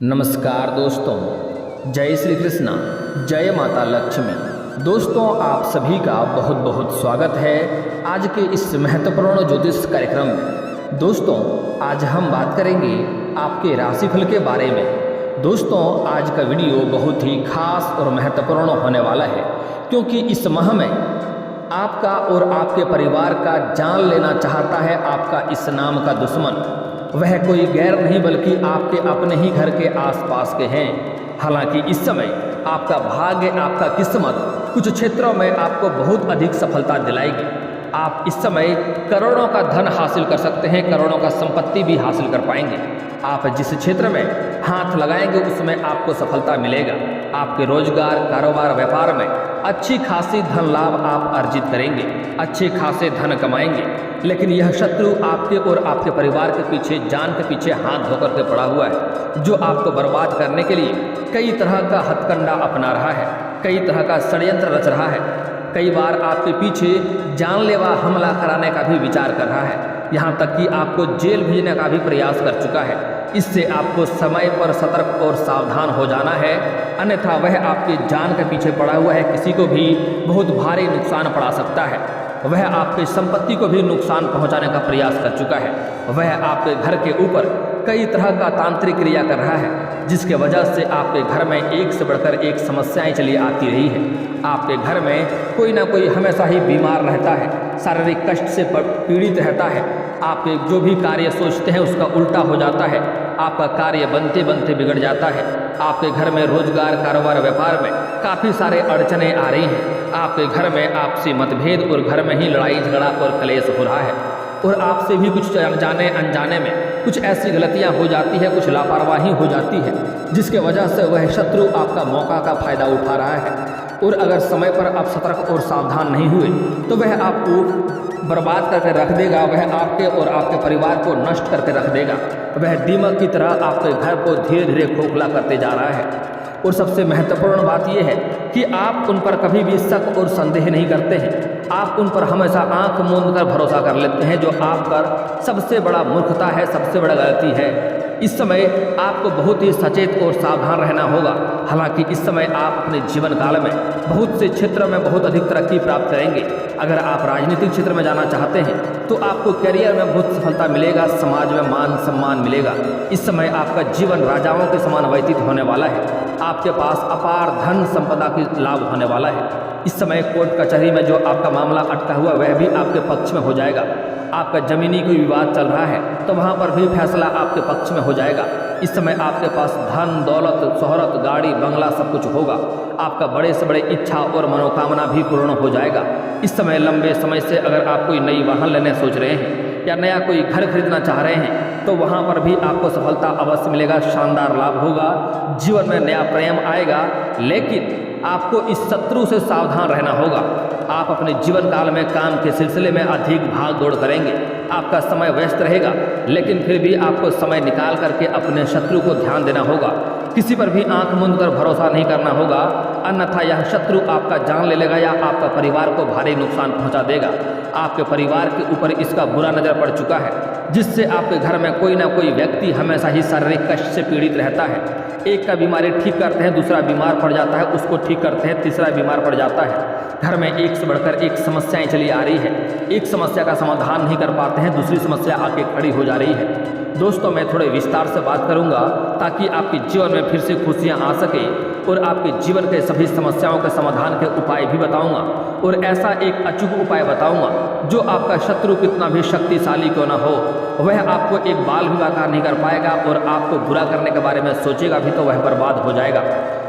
नमस्कार दोस्तों, जय श्री कृष्णा, जय माता लक्ष्मी। दोस्तों, आप सभी का बहुत बहुत स्वागत है आज के इस महत्वपूर्ण ज्योतिष कार्यक्रम में। दोस्तों, आज हम बात करेंगे आपके राशिफल के बारे में। दोस्तों, आज का वीडियो बहुत ही खास और महत्वपूर्ण होने वाला है, क्योंकि इस माह में आपका और आपके परिवार का जान लेना चाहता है आपका इस नाम का दुश्मन। वह कोई गैर नहीं बल्कि आपके अपने ही घर के आसपास के हैं। हालांकि इस समय आपका भाग्य, आपका किस्मत कुछ क्षेत्रों में आपको बहुत अधिक सफलता दिलाएगी। आप इस समय करोड़ों का धन हासिल कर सकते हैं, करोड़ों का संपत्ति भी हासिल कर पाएंगे। आप जिस क्षेत्र में हाथ लगाएंगे उसमें आपको सफलता मिलेगा। आपके रोजगार, कारोबार, व्यापार में अच्छी खासी धन लाभ आप अर्जित करेंगे, अच्छे खासे धन कमाएंगे। लेकिन यह शत्रु आपके और आपके परिवार के पीछे, जान के पीछे हाथ धोकर के पड़ा हुआ है, जो आपको बर्बाद करने के लिए कई तरह का हथकंडा अपना रहा है, कई तरह का षड्यंत्र रच रहा है। कई बार आपके पीछे जानलेवा हमला कराने का भी विचार कर रहा है, यहाँ तक कि आपको जेल भेजने का भी प्रयास कर चुका है। इससे आपको समय पर सतर्क और सावधान हो जाना है, अन्यथा वह आपकी जान के पीछे पड़ा हुआ है, किसी को भी बहुत भारी नुकसान पड़ा सकता है। वह आपकी संपत्ति को भी नुकसान पहुंचाने का प्रयास कर चुका है। वह आपके घर के ऊपर कई तरह का तांत्रिक क्रिया कर रहा है, जिसके वजह से आपके घर में एक से बढ़कर एक समस्याएं चली आती रही है। आपके घर में कोई ना कोई हमेशा ही बीमार रहता है, शारीरिक कष्ट से पीड़ित रहता है। आपके जो भी कार्य सोचते हैं उसका उल्टा हो जाता है, आपका कार्य बनते बनते बिगड़ जाता है। आपके घर में रोजगार, कारोबार, व्यापार में काफ़ी सारे अड़चने आ रही हैं। आपके घर में आपसी मतभेद और घर में ही लड़ाई झगड़ा और कलेश हो रहा है, और आपसे भी कुछ जाने अनजाने में कुछ ऐसी गलतियां हो जाती है, कुछ लापरवाही हो जाती है, जिसके वजह से वह शत्रु आपका मौका का फायदा उठा रहा है। और अगर समय पर आप सतर्क और सावधान नहीं हुए तो वह आपको बर्बाद करके रख देगा। वह आपके और आपके परिवार को नष्ट करके रख देगा। वह दीमक की तरह आपके घर को धीरे धीरे खोखला करते जा रहा है। और सबसे महत्वपूर्ण बात यह है कि आप उन पर कभी भी शक और संदेह नहीं करते हैं। आप उन पर हमेशा आंख मूंद कर भरोसा कर लेते हैं, जो आप पर सबसे बड़ा मूर्खता है, सबसे बड़ा गलती है। इस समय आपको बहुत ही सचेत और सावधान रहना होगा। हालांकि इस समय आप अपने जीवन काल में बहुत से क्षेत्रों में बहुत अधिक तरक्की प्राप्त करेंगे। अगर आप राजनीतिक क्षेत्र में जाना चाहते हैं तो आपको करियर में बहुत सफलता मिलेगा, समाज में मान सम्मान मिलेगा। इस समय आपका जीवन राजाओं के समान व्यतीत होने वाला है। आपके पास अपार धन संपदा की लाभ होने वाला है। इस समय कोर्ट कचहरी में जो आपका मामला अटका हुआ वह भी आपके पक्ष में हो जाएगा। आपका जमीनी कोई विवाद चल रहा है तो वहाँ पर भी फैसला आपके पक्ष में हो जाएगा। इस समय आपके पास धन, दौलत, शोहरत, गाड़ी, बंगला सब कुछ होगा। आपका बड़े से बड़े इच्छा और मनोकामना भी पूर्ण हो जाएगा। इस समय लंबे समय से अगर आप कोई नई वाहन लेने सोच रहे हैं या नया कोई घर खरीदना चाह रहे हैं तो वहाँ पर भी आपको सफलता अवश्य मिलेगा, शानदार लाभ होगा, जीवन में नया प्रेम आएगा। लेकिन आपको इस शत्रु से सावधान रहना होगा। आप अपने जीवन काल में काम के सिलसिले में अधिक भाग दौड़ करेंगे, आपका समय व्यस्त रहेगा, लेकिन फिर भी आपको समय निकाल करके अपने शत्रु को ध्यान देना होगा। किसी पर भी आंख मूंद कर भरोसा नहीं करना होगा, अन्यथा यह शत्रु आपका जान ले लेगा या आपका परिवार को भारी नुकसान पहुंचा देगा। आपके परिवार के ऊपर इसका बुरा नज़र पड़ चुका है, जिससे आपके घर में कोई ना कोई व्यक्ति हमेशा ही शारीरिक कष्ट से पीड़ित रहता है। एक का बीमारी ठीक करते हैं, दूसरा बीमार पड़ जाता है, उसको ठीक करते हैं, तीसरा बीमार पड़ जाता है। घर में एक से बढ़कर एक समस्याएं चली आ रही है। एक समस्या का समाधान नहीं कर पाते हैं, दूसरी समस्या आके खड़ी हो जा रही है। दोस्तों, मैं थोड़े विस्तार से बात करूंगा ताकि आपके जीवन में फिर से खुशियां आ सके, और आपके जीवन के सभी समस्याओं के समाधान के उपाय भी बताऊंगा, और ऐसा एक अचूक उपाय बताऊंगा जो आपका शत्रु कितना भी शक्तिशाली क्यों ना हो, वह आपको एक बाल भी आकार नहीं कर पाएगा, और आपको बुरा करने के बारे में सोचेगा भी तो वह बर्बाद हो जाएगा।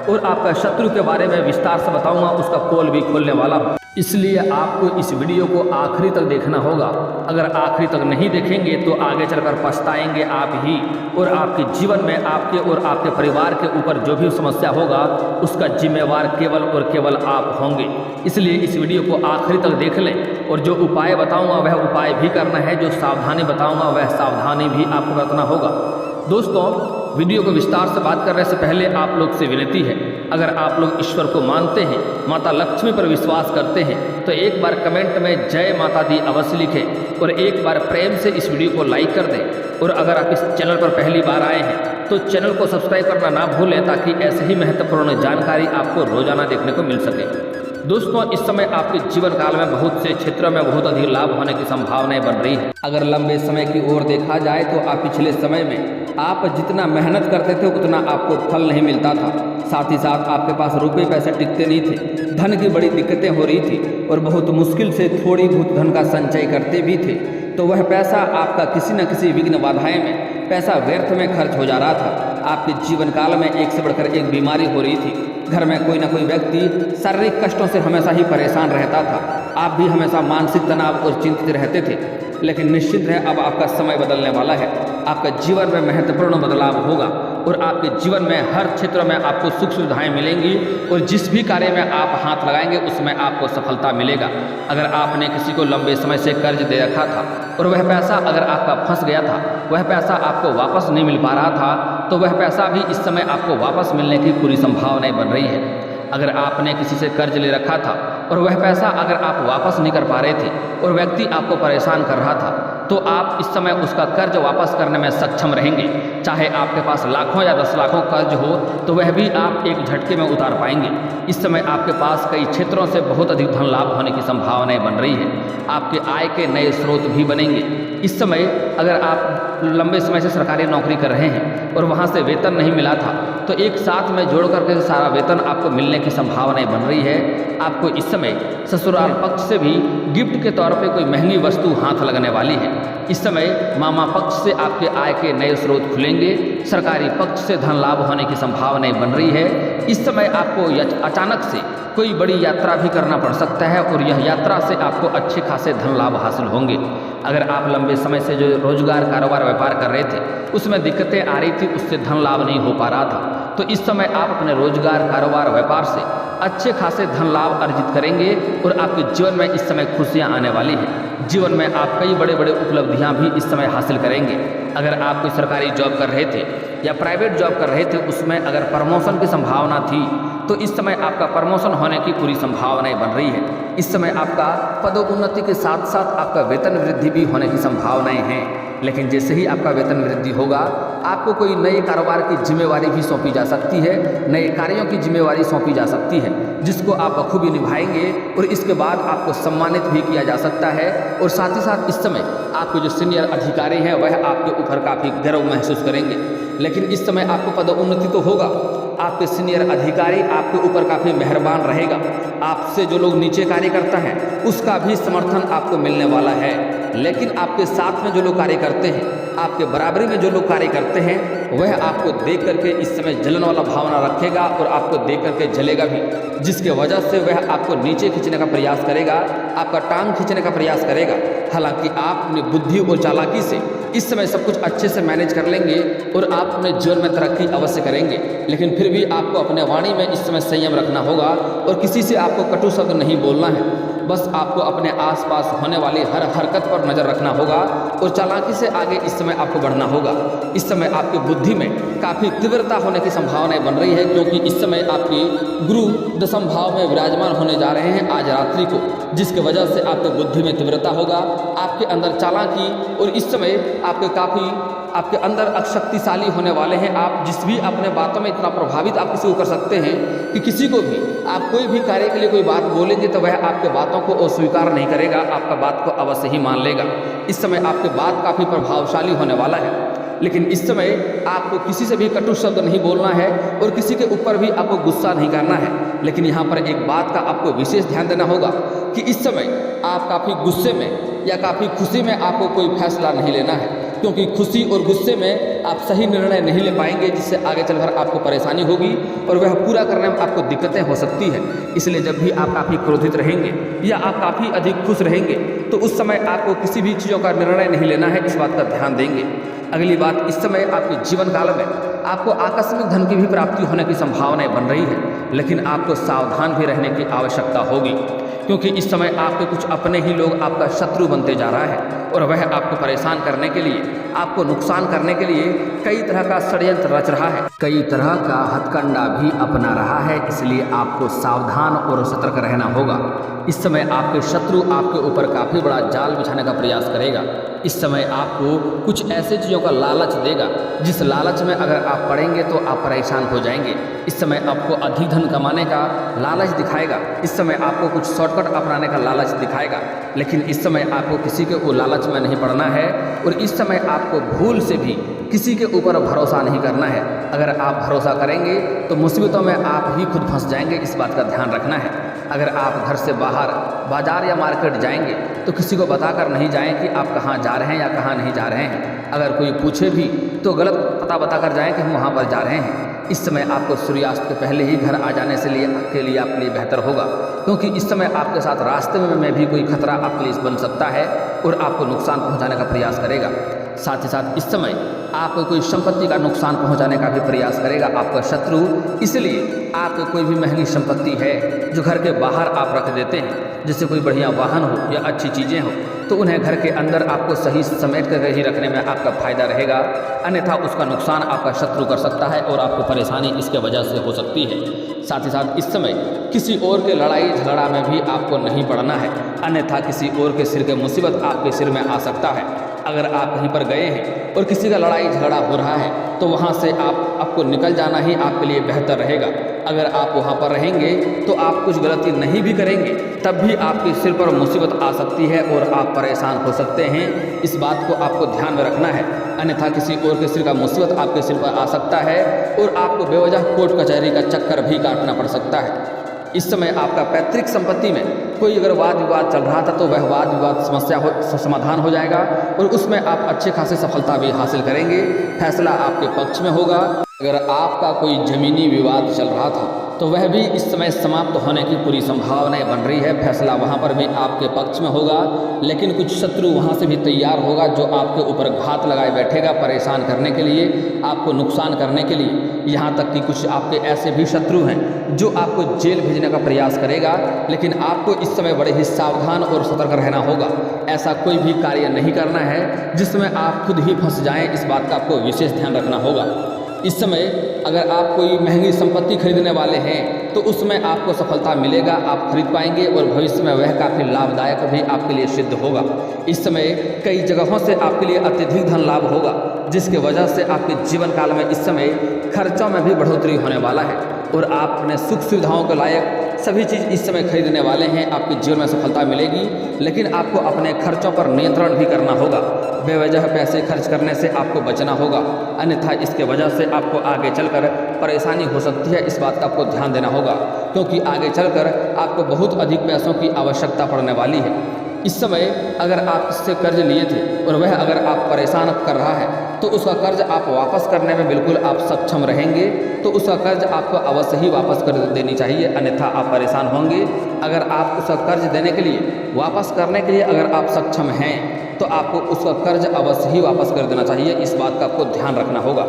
और आपका शत्रु के बारे में विस्तार से बताऊंगा, उसका पोल भी खोलने वाला हूँ। इसलिए आपको इस वीडियो को आखिरी तक देखना होगा। अगर आखिरी तक नहीं देखेंगे तो आगे चलकर पछताएंगे आप ही, और आपके जीवन में आपके और आपके परिवार के ऊपर जो भी समस्या होगा उसका जिम्मेवार केवल और केवल आप होंगे। इसलिए इस वीडियो को आखिरी तक देख लें, और जो उपाय बताऊंगा वह उपाय भी करना है, जो सावधानी बताऊंगा वह सावधानी भी आपको बरतना होगा। दोस्तों, वीडियो को विस्तार से बात करने से पहले आप लोग से विनती है, अगर आप लोग ईश्वर को मानते हैं, माता लक्ष्मी पर विश्वास करते हैं, तो एक बार कमेंट में जय माता दी अवश्य लिखें, और एक बार प्रेम से इस वीडियो को लाइक कर दें। और अगर आप इस चैनल पर पहली बार आए हैं तो चैनल को सब्सक्राइब करना ना भूलें ताकि ऐसे ही महत्वपूर्ण जानकारी आपको रोजाना देखने को मिल सके। दोस्तों, इस समय आपके जीवन काल में बहुत से क्षेत्रों में बहुत अधिक लाभ होने की संभावनाएं बन रही है। अगर लंबे समय की ओर देखा जाए तो आप पिछले समय में आप जितना मेहनत करते थे उतना आपको फल नहीं मिलता था। साथ ही साथ आपके पास रुपए पैसे टिकते नहीं थे, धन की बड़ी दिक्कतें हो रही थी और बहुत मुश्किल से थोड़ी बहुत धन का संचय करते भी थे, तो वह पैसा आपका किसी न किसी विघ्न बाधाएं में पैसा व्यर्थ में खर्च हो जा रहा था। आपके जीवन काल में एक से बढ़कर एक बीमारी हो रही थी। घर में कोई ना कोई व्यक्ति शारीरिक कष्टों से हमेशा ही परेशान रहता था। आप भी हमेशा मानसिक तनाव और चिंतित रहते थे। लेकिन निश्चित है, अब आपका समय बदलने वाला है। आपका जीवन में महत्वपूर्ण बदलाव होगा और आपके जीवन में हर क्षेत्र में आपको सुख सुविधाएं मिलेंगी और जिस भी कार्य में आप हाथ लगाएंगे उसमें आपको सफलता मिलेगा। अगर आपने किसी को लंबे समय से कर्ज दे रखा था और वह पैसा अगर आपका फंस गया था, वह पैसा आपको वापस नहीं मिल पा रहा था, तो वह पैसा भी इस समय आपको वापस मिलने की पूरी संभावनाएं बन रही है। अगर आपने किसी से कर्ज ले रखा था और वह पैसा अगर आप वापस नहीं कर पा रहे थे और व्यक्ति आपको परेशान कर रहा था, तो आप इस समय उसका कर्ज वापस करने में सक्षम रहेंगे। चाहे आपके पास लाखों या 10 लाखों कर्ज हो तो वह भी आप एक झटके में उतार पाएंगे। इस समय आपके पास कई क्षेत्रों से बहुत अधिक धन लाभ होने की संभावनाएं बन रही है। आपके आय के नए स्रोत भी बनेंगे। इस समय अगर आप लंबे समय से सरकारी नौकरी कर रहे हैं और वहाँ से वेतन नहीं मिला था, तो एक साथ में जोड़ करके सारा वेतन आपको मिलने की संभावनाएं बन रही है। आपको इस समय ससुराल पक्ष से भी गिफ्ट के तौर पे कोई महंगी वस्तु हाथ लगने वाली है। इस समय मामा पक्ष से आपके आय के नए स्रोत खुलेंगे। सरकारी पक्ष से धन लाभ होने की संभावनाएं बन रही है। इस समय आपको अचानक से कोई बड़ी यात्रा भी करना पड़ सकता है और यह यात्रा से आपको अच्छे खासे धन लाभ हासिल होंगे। अगर आप लंबे समय से जो रोजगार कारोबार व्यापार कर रहे थे उसमें दिक्कतें आ रही थी, उससे धन लाभ नहीं हो पा रहा था, तो इस समय आप अपने रोजगार कारोबार व्यापार से अच्छे खासे धन लाभ अर्जित करेंगे और आपके जीवन में इस समय खुशियां आने वाली है। जीवन में आप कई बड़े बड़े उपलब्धियां भी इस समय हासिल करेंगे। अगर आप कोई सरकारी जॉब कर रहे थे या प्राइवेट जॉब कर रहे थे, उसमें अगर प्रमोशन की संभावना थी तो इस समय आपका प्रमोशन होने की पूरी संभावनाएं बन रही है। इस समय आपका पदोन्नति के साथ साथ आपका वेतन वृद्धि भी होने की संभावनाएं हैं। लेकिन जैसे ही आपका वेतन वृद्धि होगा, आपको कोई नए कारोबार की जिम्मेवारी भी सौंपी जा सकती है, नए कार्यों की जिम्मेवारी सौंपी जा सकती है, जिसको आप बखूबी निभाएंगे और इसके बाद आपको सम्मानित भी किया जा सकता है। और साथ ही साथ इस समय आपके जो सीनियर अधिकारी हैं वह आपके ऊपर काफ़ी गर्व महसूस करेंगे। लेकिन इस समय आपको पदोन्नति तो होगा, आपके सीनियर अधिकारी आपके ऊपर काफ़ी मेहरबान रहेगा। आपसे जो लोग नीचे कार्य करता है उसका भी समर्थन आपको मिलने वाला है। लेकिन आपके साथ में जो लोग कार्य करते हैं, आपके बराबरी में जो लोग कार्य करते हैं, वह आपको देख करके इस समय जलन वाला भावना रखेगा और आपको देख करके जलेगा भी, जिसके वजह से वह आपको नीचे खींचने का प्रयास करेगा, आपका टांग खींचने का प्रयास करेगा। हालांकि आप अपनी बुद्धि और चालाकी से इस समय सब कुछ अच्छे से मैनेज कर लेंगे और आप अपने जीवन में तरक्की अवश्य करेंगे। लेकिन फिर भी आपको अपने वाणी में इस समय संयम रखना होगा और किसी से आपको कटु शब्द नहीं बोलना है। बस आपको अपने आसपास होने वाली हर हरकत पर नज़र रखना होगा और चालाकी से आगे इस समय आपको बढ़ना होगा। इस समय आपकी बुद्धि में काफ़ी तीव्रता होने की संभावनाएं बन रही है, क्योंकि इस समय आपकी गुरु दशम भाव में विराजमान होने जा रहे हैं आज रात्रि को, जिसके वजह से आपके बुद्धि में तीव्रता होगा, आपके अंदर चालाकी और इस समय आपके अंदर अशक्तिशाली होने वाले हैं। आप जिस भी अपने बातों में इतना प्रभावित आप किसी को कर सकते हैं कि किसी को भी आप कोई भी कार्य के लिए कोई बात बोलेंगे तो वह आपके बातों को अस्वीकार नहीं करेगा, आपका बात को अवश्य ही मान लेगा। इस समय आपके बात काफ़ी प्रभावशाली होने वाला है। लेकिन इस समय आपको किसी से भी कटु शब्द नहीं बोलना है और किसी के ऊपर भी आपको गुस्सा नहीं करना है। लेकिन यहाँ पर एक बात का आपको विशेष ध्यान देना होगा कि इस समय आप काफ़ी गुस्से में या काफ़ी खुशी में आपको कोई फैसला नहीं लेना है, क्योंकि खुशी और गुस्से में आप सही निर्णय नहीं ले पाएंगे, जिससे आगे चलकर आपको परेशानी होगी और वह पूरा करने में आपको दिक्कतें हो सकती है। इसलिए जब भी आप काफ़ी क्रोधित रहेंगे या आप काफ़ी अधिक खुश रहेंगे तो उस समय आपको किसी भी चीज़ों का निर्णय नहीं लेना है, इस बात का ध्यान देंगे। अगली बात, इस समय आपके जीवन काल में आपको आकस्मिक धन की भी प्राप्ति होने की संभावनाएं बन रही है, लेकिन आपको सावधान भी रहने की आवश्यकता होगी, क्योंकि इस समय आपके कुछ अपने ही लोग आपका शत्रु बनते जा रहा है और वह आपको परेशान करने के लिए, आपको नुकसान करने के लिए कई तरह का षड्यंत्र रच रहा है, कई तरह का हथकंडा भी अपना रहा है। इसलिए आपको सावधान और सतर्क रहना होगा। इस समय आपके शत्रु आपके ऊपर काफ़ी बड़ा जाल बिछाने का प्रयास करेगा। इस समय आपको कुछ ऐसे चीज़ों का लालच देगा जिस लालच में अगर आप पड़ेंगे तो आप परेशान हो जाएंगे। इस समय आपको अधिक धन कमाने का लालच दिखाएगा। इस समय आपको कुछ शॉर्टकट अपनाने का लालच दिखाएगा, लेकिन इस समय आपको किसी के वो लालच में नहीं पड़ना है। और इस समय आपको भूल से भी किसी के ऊपर भरोसा नहीं करना है। अगर आप भरोसा करेंगे तो मुसीबतों में आप ही खुद फंस जाएंगे, इस बात का ध्यान रखना है। अगर आप घर से बाहर बाजार या मार्केट जाएंगे तो किसी को बताकर नहीं जाएं कि आप कहाँ जा रहे हैं या कहाँ नहीं जा रहे हैं। अगर कोई पूछे भी तो गलत पता बताकर जाएं कि हम वहाँ पर जा रहे हैं। इस समय आपको सूर्यास्त के पहले ही घर आ जाने के लिए आपके लिए बेहतर होगा, क्योंकि इस समय आपके साथ रास्ते में भी कोई खतरा आपके लिए बन सकता है और आपको नुकसान पहुँचाने का प्रयास करेगा। साथ ही साथ इस समय आपको कोई संपत्ति का नुकसान पहुंचाने का भी प्रयास करेगा आपका शत्रु। इसलिए आपको कोई भी महंगी संपत्ति है जो घर के बाहर आप रख देते हैं, जैसे कोई बढ़िया वाहन हो या अच्छी चीज़ें हो, तो उन्हें घर के अंदर आपको सही समेट कर ही रखने में आपका फायदा रहेगा। अन्यथा उसका नुकसान आपका शत्रु कर सकता है और आपको परेशानी इसके वजह से हो सकती है। साथ ही साथ इस समय किसी और के लड़ाई झगड़ा में भी आपको नहीं पड़ना है, अन्यथा किसी और के सिर के मुसीबत आपके सिर में आ सकता है। अगर आप कहीं पर गए हैं और किसी का लड़ाई झगड़ा हो रहा है तो वहाँ से आपको निकल जाना ही आपके लिए बेहतर रहेगा। अगर आप वहाँ पर रहेंगे तो आप कुछ गलती नहीं भी करेंगे तब भी आपके सिर पर मुसीबत आ सकती है और आप परेशान हो सकते हैं। इस बात को आपको ध्यान में रखना है, अन्यथा किसी और के सिर का मुसीबत आपके सिर पर आ सकता है और आपको बेवजह कोर्ट कचहरी का चक्कर भी काटना पड़ सकता है। इस समय आपका पैतृक संपत्ति में कोई अगर वाद विवाद चल रहा था तो वह वाद विवाद समाधान हो जाएगा और उसमें आप अच्छे खासी सफलता भी हासिल करेंगे। फैसला आपके पक्ष में होगा। अगर आपका कोई जमीनी विवाद चल रहा था तो वह भी इस समय समाप्त होने की पूरी संभावनाएं बन रही है। फैसला वहां पर भी आपके पक्ष में होगा, लेकिन कुछ शत्रु वहां से भी तैयार होगा जो आपके ऊपर घात लगाए बैठेगा परेशान करने के लिए, आपको नुकसान करने के लिए। यहाँ तक कि कुछ आपके ऐसे भी शत्रु हैं जो आपको जेल भेजने का प्रयास करेगा, लेकिन आपको इस समय बड़े ही सावधान और सतर्क रहना होगा। ऐसा कोई भी कार्य नहीं करना है जिसमें आप खुद ही फंस जाएं, इस बात का आपको विशेष ध्यान रखना होगा। इस समय अगर आप कोई महंगी संपत्ति खरीदने वाले हैं तो उसमें आपको सफलता मिलेगा, आप खरीद पाएंगे और भविष्य में वह काफ़ी लाभदायक भी आपके लिए सिद्ध होगा। इस समय कई जगहों से आपके लिए अत्यधिक धन लाभ होगा, जिसके वजह से आपके जीवन काल में इस समय खर्चों में भी बढ़ोतरी होने वाला है और आप अपने सुख सुविधाओं के लायक सभी चीज़ इस समय खरीदने वाले हैं। आपके जीवन में सफलता मिलेगी, लेकिन आपको अपने खर्चों पर नियंत्रण भी करना होगा। बेवजह पैसे खर्च करने से आपको बचना होगा, अन्यथा इसके वजह से आपको आगे चलकर परेशानी हो सकती है। इस बात का आपको ध्यान देना होगा, क्योंकि आगे चलकर आपको बहुत अधिक पैसों की आवश्यकता पड़ने वाली है। इस समय अगर आप इससे कर्ज लिए थे और वह अगर आप परेशान कर रहा है तो उसका कर्ज आप वापस करने में बिल्कुल आप सक्षम रहेंगे, तो उसका कर्ज आपको अवश्य ही वापस कर देनी चाहिए, अन्यथा आप परेशान होंगे। अगर आप उसका कर्ज देने के लिए वापस करने के लिए अगर आप सक्षम हैं तो आपको उसका कर्ज अवश्य ही वापस कर देना चाहिए। इस बात का आपको ध्यान रखना होगा।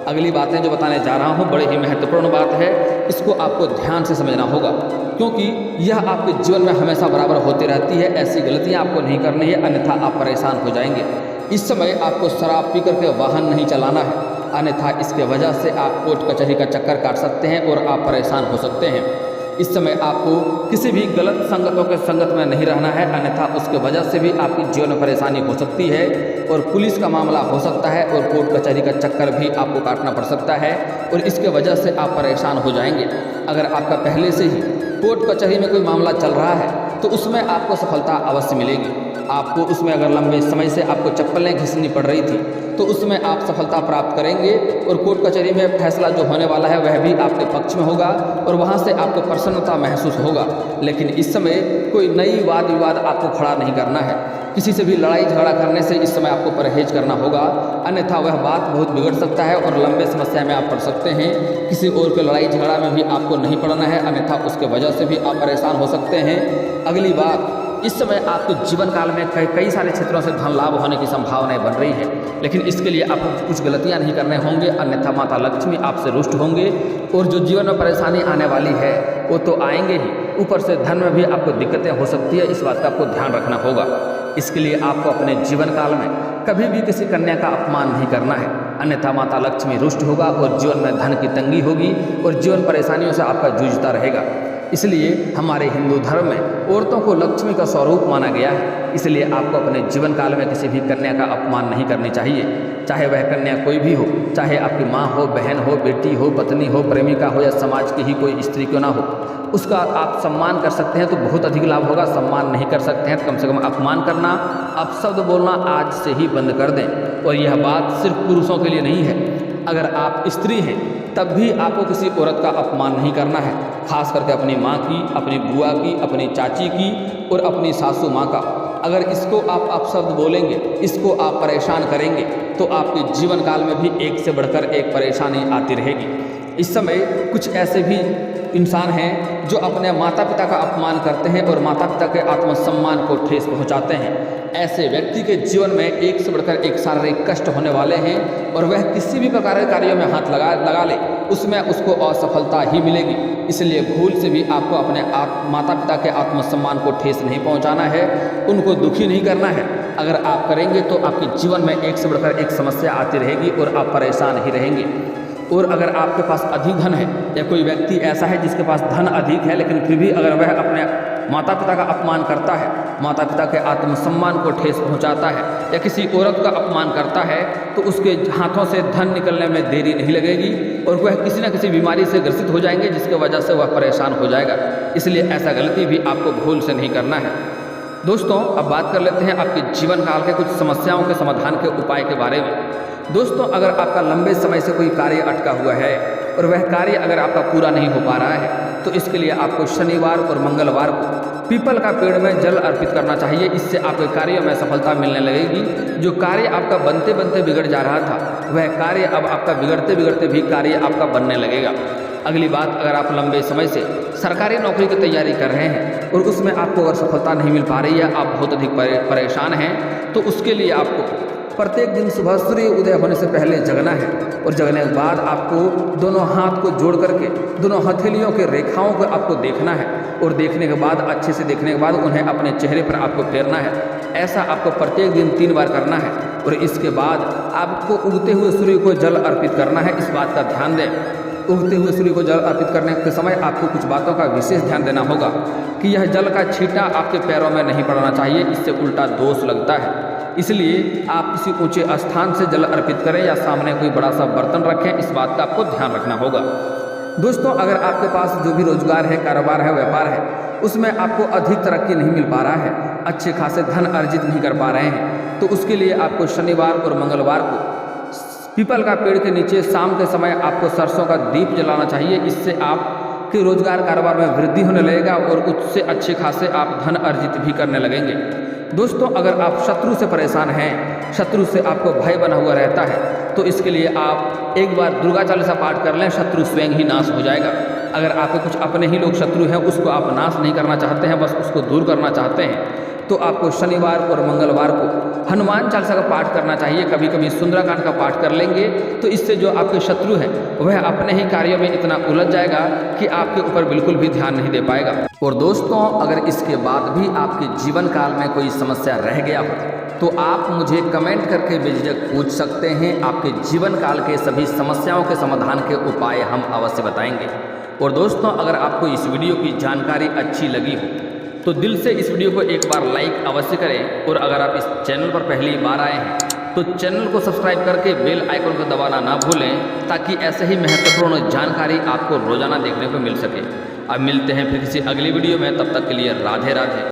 अगली बातें जो बताने जा रहा हूँ बड़ी ही महत्वपूर्ण बात है, इसको आपको ध्यान से समझना होगा, क्योंकि यह आपके जीवन में हमेशा बराबर होती रहती है। ऐसी गलतियाँ आपको नहीं करनी है, अन्यथा आप परेशान हो जाएंगे। इस समय आपको शराब पी करके वाहन नहीं चलाना है, अन्यथा इसके वजह से आप कोर्ट कचहरी का चक्कर काट सकते हैं और आप परेशान हो सकते हैं। इस समय आपको किसी भी गलत संगतों के संगत में नहीं रहना है, अन्यथा उसके वजह से भी आपके जीवन में परेशानी हो सकती है और पुलिस का मामला हो सकता है और कोर्ट कचहरी का चक्कर भी आपको काटना पड़ सकता है और इसके वजह से आप परेशान हो जाएंगे। अगर आपका पहले से ही कोर्ट कचहरी में कोई मामला चल रहा है तो उसमें आपको सफलता अवश्य मिलेगी। आपको उसमें अगर लंबे समय से आपको चप्पलें घिसनी पड़ रही थी तो उसमें आप सफलता प्राप्त करेंगे और कोर्ट कचहरी में फैसला जो होने वाला है वह भी आपके पक्ष में होगा और वहां से आपको प्रसन्नता महसूस होगा। लेकिन इस समय कोई नई वाद विवाद आपको खड़ा नहीं करना है, किसी से भी लड़ाई झगड़ा करने से इस समय आपको परहेज करना होगा, अन्यथा वह बात बहुत बिगड़ सकता है और लंबे समस्या में आप पड़ सकते हैं। किसी और के लड़ाई झगड़ा में भी आपको नहीं पड़ना है, अन्यथा उसके वजह से भी आप परेशान हो सकते हैं। अगली बात, इस समय आपके जीवन काल में कई सारे क्षेत्रों से धन लाभ होने की संभावनाएं बन रही है, लेकिन इसके लिए आपको कुछ गलतियां नहीं करने होंगे, अन्यथा माता लक्ष्मी आपसे रुष्ट होंगे और जो जीवन में परेशानी आने वाली है वो तो आएंगे ही, ऊपर से धन में भी आपको दिक्कतें हो सकती है। इस बात का आपको ध्यान रखना होगा। इसके लिए आपको अपने जीवन काल में कभी भी किसी कन्या का अपमान नहीं करना है, अन्यथा माता लक्ष्मी रुष्ट होगा और जीवन में धन की तंगी होगी और जीवन परेशानियों से आपका जूझता रहेगा। इसलिए हमारे हिंदू धर्म में औरतों को लक्ष्मी का स्वरूप माना गया है। इसलिए आपको अपने जीवन काल में किसी भी कन्या का अपमान नहीं करनी चाहिए, चाहे वह कन्या कोई भी हो, चाहे आपकी माँ हो, बहन हो, बेटी हो, पत्नी हो, प्रेमिका हो या समाज की ही कोई स्त्री क्यों ना हो। उसका आप सम्मान कर सकते हैं तो बहुत अधिक लाभ होगा। सम्मान नहीं कर सकते हैं तो कम से कम अपमान करना, अपशब्द बोलना आज से ही बंद कर दें। और यह बात सिर्फ पुरुषों के लिए नहीं है, अगर आप स्त्री हैं तब भी आपको किसी औरत का अपमान नहीं करना है, खास करके अपनी माँ की, अपनी बुआ की, अपनी चाची की और अपनी सासू माँ का। अगर इसको आप अपशब्द बोलेंगे, इसको आप परेशान करेंगे तो आपके जीवन काल में भी एक से बढ़कर एक परेशानी आती रहेगी। इस समय कुछ ऐसे भी इंसान हैं जो अपने माता पिता का अपमान करते हैं और माता पिता के आत्मसम्मान को ठेस पहुंचाते हैं। ऐसे व्यक्ति के जीवन में एक से बढ़कर एक शारीरिक कष्ट होने वाले हैं और वह किसी भी प्रकार के कार्यों में हाथ लगा ले उसमें उसको असफलता ही मिलेगी। इसलिए भूल से भी आपको अपने माता पिता के आत्मसम्मान को ठेस नहीं पहुंचाना है, उनको दुखी नहीं करना है। अगर आप करेंगे तो आपके जीवन में एक से बढ़कर एक समस्या आती रहेगी और आप परेशान ही रहेंगे। और अगर आपके पास अधिक धन है या कोई व्यक्ति ऐसा है जिसके पास धन अधिक है लेकिन फिर भी अगर वह अपने माता पिता का अपमान करता है, माता पिता के आत्मसम्मान को ठेस पहुंचाता है या किसी औरत का अपमान करता है तो उसके हाथों से धन निकलने में देरी नहीं लगेगी और वह किसी न किसी बीमारी से ग्रसित हो जाएंगे जिसकी वजह से वह परेशान हो जाएगा। इसलिए ऐसा गलती भी आपको भूल से नहीं करना है। दोस्तों, अब बात कर लेते हैं आपके जीवन काल के कुछ समस्याओं के समाधान के उपाय के बारे में। दोस्तों, अगर आपका लंबे समय से कोई कार्य अटका हुआ है और वह कार्य अगर आपका पूरा नहीं हो पा रहा है तो इसके लिए आपको शनिवार और मंगलवार को पीपल का पेड़ में जल अर्पित करना चाहिए। इससे आपके कार्यों में सफलता मिलने लगेगी। जो कार्य आपका बनते बनते बिगड़ जा रहा था वह कार्य अब आपका बिगड़ते बिगड़ते भी कार्य आपका बनने लगेगा। अगली बात, अगर आप लंबे समय से सरकारी नौकरी की तैयारी कर रहे हैं और उसमें आपको अगर सफलता नहीं मिल पा रही है, आप बहुत अधिक परेशान हैं, तो उसके लिए आपको प्रत्येक दिन सुबह सूर्य उदय होने से पहले जगना है और जगने के बाद आपको दोनों हाथ को जोड़ करके दोनों हथेलियों के रेखाओं को आपको देखना है और देखने के बाद अच्छे से देखने के बाद उन्हें अपने चेहरे पर आपको फेरना है। ऐसा आपको प्रत्येक दिन 3 बार करना है और इसके बाद आपको उगते हुए सूर्य को जल अर्पित करना है। इस बात का ध्यान दें, उगते हुए सूर्य को जल अर्पित करने के समय आपको कुछ बातों का विशेष ध्यान देना होगा कि यह जल का छींटा आपके पैरों में नहीं पड़ना चाहिए, इससे उल्टा दोष लगता है। इसलिए आप किसी ऊंचे स्थान से जल अर्पित करें या सामने कोई बड़ा सा बर्तन रखें, इस बात का आपको ध्यान रखना होगा। दोस्तों, अगर आपके पास जो भी रोजगार है, कारोबार है, व्यापार है, उसमें आपको अधिक तरक्की नहीं मिल पा रहा है, अच्छे खासे धन अर्जित नहीं कर पा रहे हैं, तो उसके लिए आपको शनिवार और मंगलवार को पीपल का पेड़ के नीचे शाम के समय आपको सरसों का दीप जलाना चाहिए। इससे आपके रोजगार कारोबार में वृद्धि होने लगेगा और उससे अच्छे खासे आप धन अर्जित भी करने लगेंगे। दोस्तों, अगर आप शत्रु से परेशान हैं, शत्रु से आपको भय बना हुआ रहता है, तो इसके लिए आप एक बार दुर्गा चालीसा पाठ कर लें, शत्रु स्वयं ही नाश हो जाएगा। अगर आपके कुछ अपने ही लोग शत्रु हैं, उसको आप नाश नहीं करना चाहते हैं, बस उसको दूर करना चाहते हैं, तो आपको शनिवार और मंगलवार को हनुमान चालीसा का पाठ करना चाहिए। कभी कभी सुंदरकांड का पाठ कर लेंगे तो इससे जो आपके शत्रु हैं वह अपने ही कार्यों में इतना उलझ जाएगा कि आपके ऊपर बिल्कुल भी ध्यान नहीं दे पाएगा। और दोस्तों, अगर इसके बाद भी आपके जीवन काल में कोई समस्या रह गया हो तो आप मुझे कमेंट करके बेझिझक पूछ सकते हैं। आपके जीवन काल के सभी समस्याओं के समाधान के उपाय हम अवश्य बताएंगे। और दोस्तों, अगर आपको इस वीडियो की जानकारी अच्छी लगी हो तो दिल से इस वीडियो को एक बार लाइक अवश्य करें। और अगर आप इस चैनल पर पहली बार आए हैं तो चैनल को सब्सक्राइब करके बेल आइकन को दबाना ना भूलें, ताकि ऐसे ही महत्वपूर्ण जानकारी आपको रोजाना देखने को मिल सके। अब मिलते हैं फिर किसी अगली वीडियो में, तब तक के लिए राधे राधे।